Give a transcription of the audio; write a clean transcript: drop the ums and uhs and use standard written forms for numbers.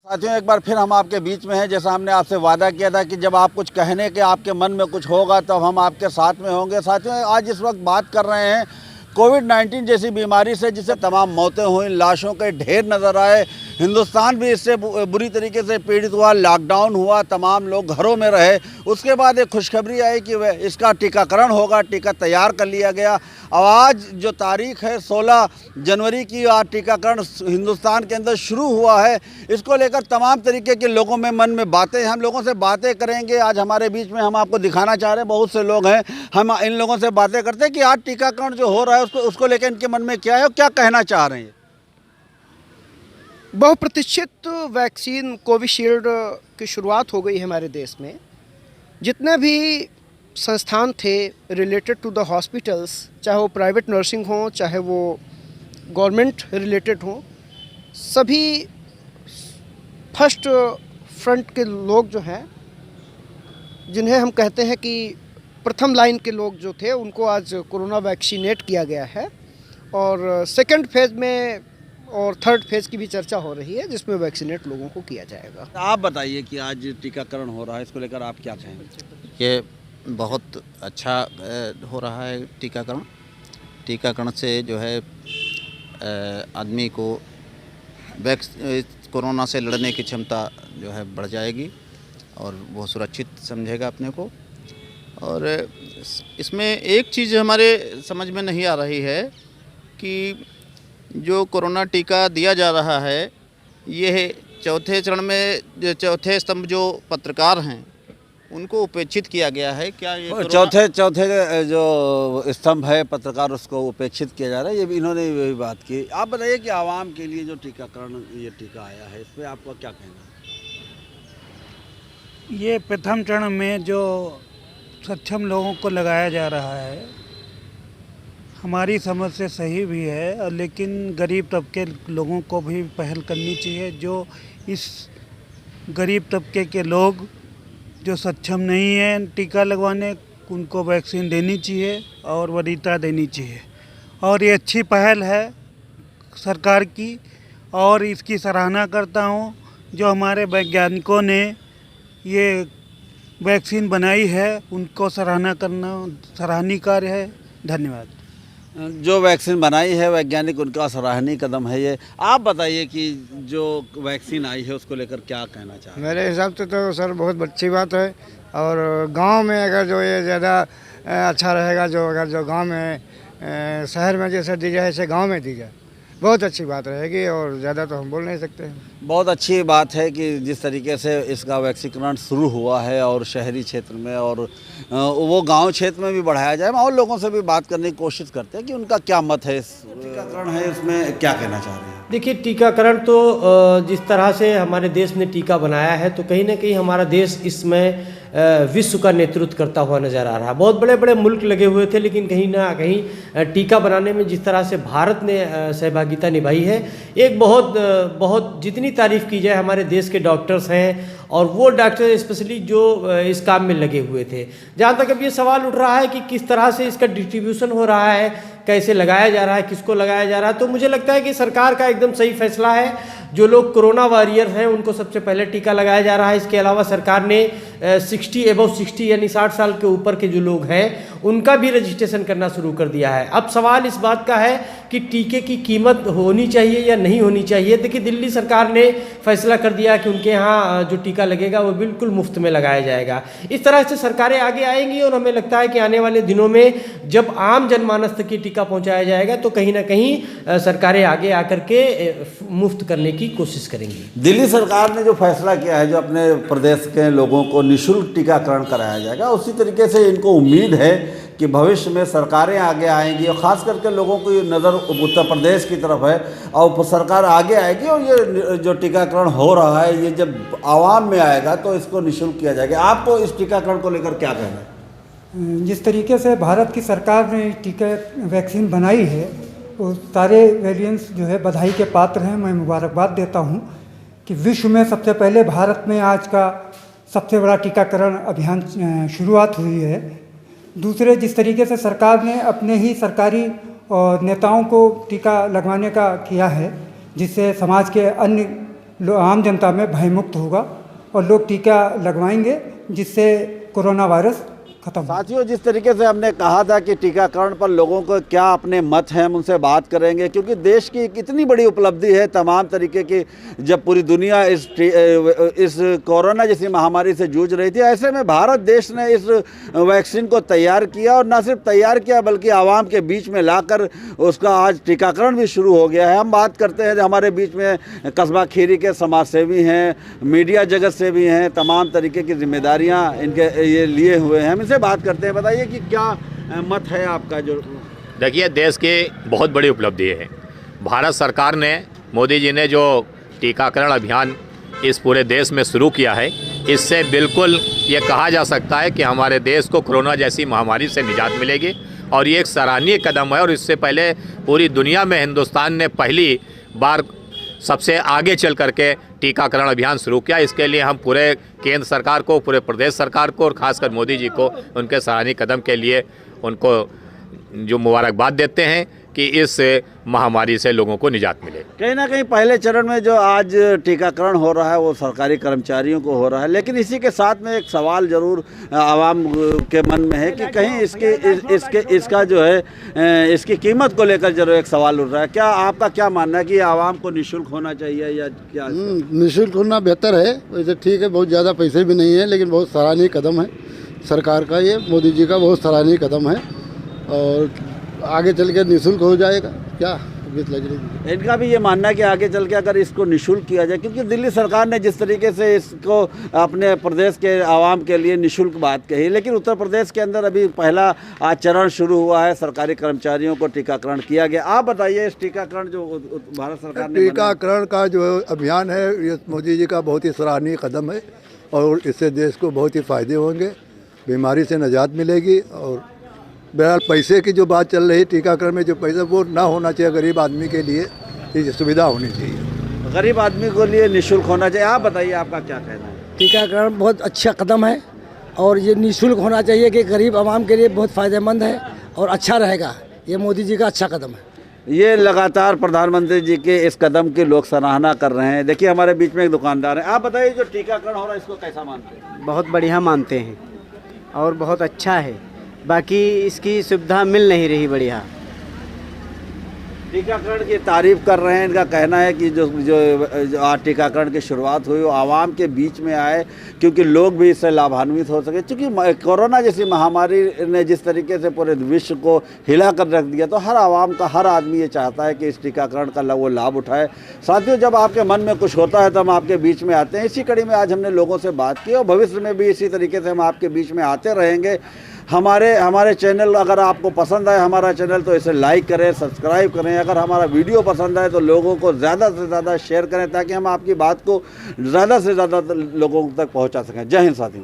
साथियों, एक बार फिर हम आपके बीच में हैं। जैसा हमने आपसे वादा किया था कि जब आप कुछ कहने के आपके मन में कुछ होगा तब हम आपके साथ में होंगे। साथियों, आज इस वक्त बात कर रहे हैं कोविड-19 जैसी बीमारी से, जिससे तमाम मौतें हुई, लाशों के ढेर नज़र आए। हिंदुस्तान भी इससे बुरी तरीके से पीड़ित हुआ, लॉकडाउन हुआ, तमाम लोग घरों में रहे। उसके बाद एक खुशखबरी आई कि वह इसका टीकाकरण होगा, टीका तैयार कर लिया गया। अब आज जो तारीख है 16 जनवरी की, आज टीकाकरण हिंदुस्तान के अंदर शुरू हुआ है। इसको लेकर तमाम तरीके के लोगों में मन में बातें, हम लोगों से बातें करेंगे। आज हमारे बीच में हम आपको दिखाना चाह रहे हैं, बहुत से लोग हैं, हम इन लोगों से बातें करते हैं कि आज टीकाकरण जो हो रहा है उसको लेकर इनके मन में क्या है और क्या कहना चाह रहे हैं। बहुप्रतीक्षित वैक्सीन कोविशील्ड की शुरुआत हो गई है हमारे देश में। जितने भी संस्थान थे रिलेटेड टू द हॉस्पिटल्स, चाहे वो प्राइवेट नर्सिंग हो, चाहे वो गवर्नमेंट रिलेटेड हो, सभी फर्स्ट फ्रंट के लोग जो हैं, जिन्हें हम कहते हैं कि प्रथम लाइन के लोग जो थे, उनको आज कोरोना वैक्सीनेट किया गया है। और सेकेंड फेज़ में और थर्ड फेज़ की भी चर्चा हो रही है, जिसमें वैक्सीनेट लोगों को किया जाएगा। आप बताइए कि आज टीकाकरण हो रहा है, इसको लेकर आप क्या कहेंगे। ये बहुत अच्छा हो रहा है टीकाकरण। टीकाकरण से जो है आदमी को कोरोना से लड़ने की क्षमता जो है बढ़ जाएगी और वो सुरक्षित समझेगा अपने को। और इसमें एक चीज़ हमारे समझ में नहीं आ रही है कि जो कोरोना टीका दिया जा रहा है, ये चौथे चरण में जो चौथे स्तंभ जो पत्रकार हैं उनको उपेक्षित किया गया है। क्या ये चौथे जो स्तंभ है पत्रकार, उसको उपेक्षित किया जा रहा है, ये भी इन्होंने भी बात की। आप बताइए कि आवाम के लिए जो टीकाकरण, ये टीका आया है, इसमें आपका क्या कहना है। ये प्रथम चरण में जो सक्षम लोगों को लगाया जा रहा है, हमारी समझ से सही भी है, और लेकिन गरीब तबके लोगों को भी पहल करनी चाहिए। जो इस गरीब तबके के लोग जो सक्षम नहीं हैं टीका लगवाने, उनको वैक्सीन देनी चाहिए और वरीयता देनी चाहिए। और ये अच्छी पहल है सरकार की और इसकी सराहना करता हूँ। जो हमारे वैज्ञानिकों ने ये वैक्सीन बनाई है, उनको सराहना करना सराहनीय कार्य है। धन्यवाद। जो वैक्सीन बनाई है वैज्ञानिक, उनका सराहनीय कदम है ये। आप बताइए कि जो वैक्सीन आई है उसको लेकर क्या कहना चाह रहे हैं। मेरे हिसाब से तो सर बहुत अच्छी बात है। और गांव में अगर जो ये ज़्यादा अच्छा रहेगा, जो अगर जो गांव में शहर में जैसे दी जाए, ऐसे गांव में दी जाए, बहुत अच्छी बात रहेगी। और ज़्यादा तो हम बोल नहीं सकते। बहुत अच्छी बात है कि जिस तरीके से इसका वैक्सीकरण शुरू हुआ है और शहरी क्षेत्र में और वो गांव क्षेत्र में भी बढ़ाया जाए। और लोगों से भी बात करने की कोशिश करते हैं कि उनका क्या मत है इस टीकाकरण है, इसमें क्या कहना चाह रहे हैं। देखिए, टीकाकरण तो जिस तरह से हमारे देश ने टीका बनाया है, तो कहीं ना कहीं हमारा देश इसमें विश्व का नेतृत्व करता हुआ नज़र आ रहा है। बहुत बड़े बड़े मुल्क लगे हुए थे, लेकिन कहीं ना कहीं टीका बनाने में जिस तरह से भारत ने सहभागिता निभाई है, एक बहुत जितनी तारीफ़ की जाए हमारे देश के डॉक्टर्स हैं, और वो डॉक्टर स्पेशली जो इस काम में लगे हुए थे। जहाँ तक अब ये सवाल उठ रहा है कि किस तरह से इसका डिस्ट्रीब्यूशन हो रहा है, कैसे लगाया जा रहा है, किसको लगाया जा रहा है, तो मुझे लगता है कि सरकार का एकदम सही फैसला है। जो लोग कोरोना वॉरियर हैं उनको सबसे पहले टीका लगाया जा रहा है। इसके अलावा सरकार ने 60 यानी 60 साल के ऊपर के जो लोग हैं उनका भी रजिस्ट्रेशन करना शुरू कर दिया है। अब सवाल इस बात का है कि टीके की कीमत होनी चाहिए या नहीं होनी चाहिए। देखिए, दिल्ली सरकार ने फैसला कर दिया कि उनके यहाँ जो टीका लगेगा वो बिल्कुल मुफ्त में लगाया जाएगा। इस तरह से सरकारें आगे आएंगी और हमें लगता है कि आने वाले दिनों में जब आम जनमानस तक ये टीका पहुँचाया जाएगा, तो कहीं ना कहीं सरकारें आगे आकर के मुफ्त करने की कोशिश करेंगी। दिल्ली सरकार ने जो फैसला किया है, जो अपने प्रदेश के लोगों को निःशुल्क टीकाकरण कराया जाएगा, उसी तरीके से इनको उम्मीद है कि भविष्य में सरकारें आगे आएंगी। और ख़ास करके लोगों की नज़र उत्तर प्रदेश की तरफ है और सरकार आगे आएगी और ये जो टीकाकरण हो रहा है, ये जब आवाम में आएगा तो इसको निःशुल्क किया जाएगा। आपको इस टीकाकरण को लेकर क्या कहना है। जिस तरीके से भारत की सरकार ने टीका वैक्सीन बनाई है, वो सारे वेरिएंट्स जो है बधाई के पात्र हैं। मैं मुबारकबाद देता हूं कि विश्व में सबसे पहले भारत में आज का सबसे बड़ा टीकाकरण अभियान शुरुआत हुई है। दूसरे, जिस तरीके से सरकार ने अपने ही सरकारी और नेताओं को टीका लगवाने का किया है, जिससे समाज के अन्य आम जनता में भयमुक्त होगा और लोग टीका लगवाएंगे, जिससे कोरोना वायरस खत्म हो। साथियों, जिस तरीके से हमने कहा था कि टीकाकरण पर लोगों को क्या अपने मत हैं, हम उनसे बात करेंगे, क्योंकि देश की कितनी बड़ी उपलब्धि है तमाम तरीके की। जब पूरी दुनिया इस कोरोना जैसी महामारी से जूझ रही थी, ऐसे में भारत देश ने इस वैक्सीन को तैयार किया, और न सिर्फ तैयार किया बल्कि आवाम के बीच में लाकर उसका आज टीकाकरण भी शुरू हो गया है। हम बात करते हैं, हमारे बीच में कस्बा खीरी के समाजसेवी हैं, मीडिया जगत से भी हैं, तमाम तरीके की जिम्मेदारियाँ इनके ये लिए हुए हैं। हम इनसे बात करते हैं। बताइए कि क्या मत है आपका? जो देखिए, देश की बहुत बड़ी उपलब्धि है। भारत सरकार ने, मोदी जी ने जो टीकाकरण अभियान इस पूरे देश में शुरू किया है, इससे बिल्कुल ये कहा जा सकता है कि हमारे देश को कोरोना जैसी महामारी से निजात मिलेगी, और ये एक सराहनीय कदम है। और इससे पहले पूरी दुनिया में हिंदुस्तान ने पहली बार सबसे आगे चल करके टीकाकरण अभियान शुरू किया। इसके लिए हम पूरे केंद्र सरकार को, पूरे प्रदेश सरकार को और ख़ासकर मोदी जी को उनके सराहनीय कदम के लिए उनको जो मुबारकबाद देते हैं कि इस महामारी से लोगों को निजात मिले। कहीं ना कहीं पहले चरण में जो आज टीकाकरण हो रहा है वो सरकारी कर्मचारियों को हो रहा है, लेकिन इसी के साथ में एक सवाल जरूर आवाम के मन में है कि कहीं इसका जो है इसकी कीमत को लेकर जरूर एक सवाल उठ रहा है। क्या आपका क्या मानना है कि आवाम को निःशुल्क होना चाहिए या क्या? निःशुल्क होना बेहतर है। वैसे ठीक है, बहुत ज़्यादा पैसे भी नहीं है, लेकिन बहुत सराहनीय कदम है सरकार का, ये मोदी जी का बहुत सराहनीय कदम है। और आगे चल के निःशुल्क हो जाएगा, क्या उम्मीद लग रही है? इनका भी ये मानना है कि आगे चल के अगर इसको निःशुल्क किया जाए, क्योंकि दिल्ली सरकार ने जिस तरीके से इसको अपने प्रदेश के आवाम के लिए निःशुल्क बात कही, लेकिन उत्तर प्रदेश के अंदर अभी पहला आज चरण शुरू हुआ है, सरकारी कर्मचारियों को टीकाकरण किया गया। आप बताइए, इस टीकाकरण जो भारत सरकार ने टीकाकरण का जो अभियान है, ये मोदी जी का बहुत ही सराहनीय कदम है, और इससे देश को बहुत ही फ़ायदे होंगे, बीमारी से निजात मिलेगी। और बहरहाल पैसे की जो बात चल रही है, टीकाकरण में जो पैसा वो ना होना चाहिए, गरीब आदमी के लिए ये सुविधा होनी चाहिए, गरीब आदमी के लिए निःशुल्क होना चाहिए। आप बताइए, आपका क्या कहना है? टीकाकरण बहुत अच्छा कदम है, और ये निःशुल्क होना चाहिए कि गरीब आवाम के लिए बहुत फ़ायदेमंद है और अच्छा रहेगा। ये मोदी जी का अच्छा कदम है। ये लगातार प्रधानमंत्री जी के इस कदम की लोग सराहना कर रहे हैं। देखिए, हमारे बीच में एक दुकानदार है। आप बताइए, जो टीकाकरण हो रहा है इसको कैसा मानते हैं? बहुत बढ़िया मानते हैं और बहुत अच्छा है। बाकी इसकी सुविधा मिल नहीं रही बढ़िया। टीकाकरण की तारीफ कर रहे हैं। इनका कहना है कि जो आज टीकाकरण की शुरुआत हुई वो आवाम के बीच में आए, क्योंकि लोग भी इससे लाभान्वित हो सके। क्योंकि कोरोना जैसी महामारी ने जिस तरीके से पूरे विश्व को हिला कर रख दिया, तो हर आवाम का, हर आदमी ये चाहता है कि इस टीकाकरण का वो लाभ उठाए। साथियों, जब आपके मन में कुछ होता है तो हम आपके बीच में आते हैं। इसी कड़ी में आज हमने लोगों से बात की, और भविष्य में भी इसी तरीके से हम आपके बीच में आते रहेंगे। हमारे चैनल अगर आपको पसंद आए हमारा चैनल, तो इसे लाइक करें, सब्सक्राइब करें। अगर हमारा वीडियो पसंद आए तो लोगों को ज़्यादा से ज़्यादा शेयर करें, ताकि हम आपकी बात को ज़्यादा से ज़्यादा लोगों तक पहुंचा सकें। जय हिंद साथियों।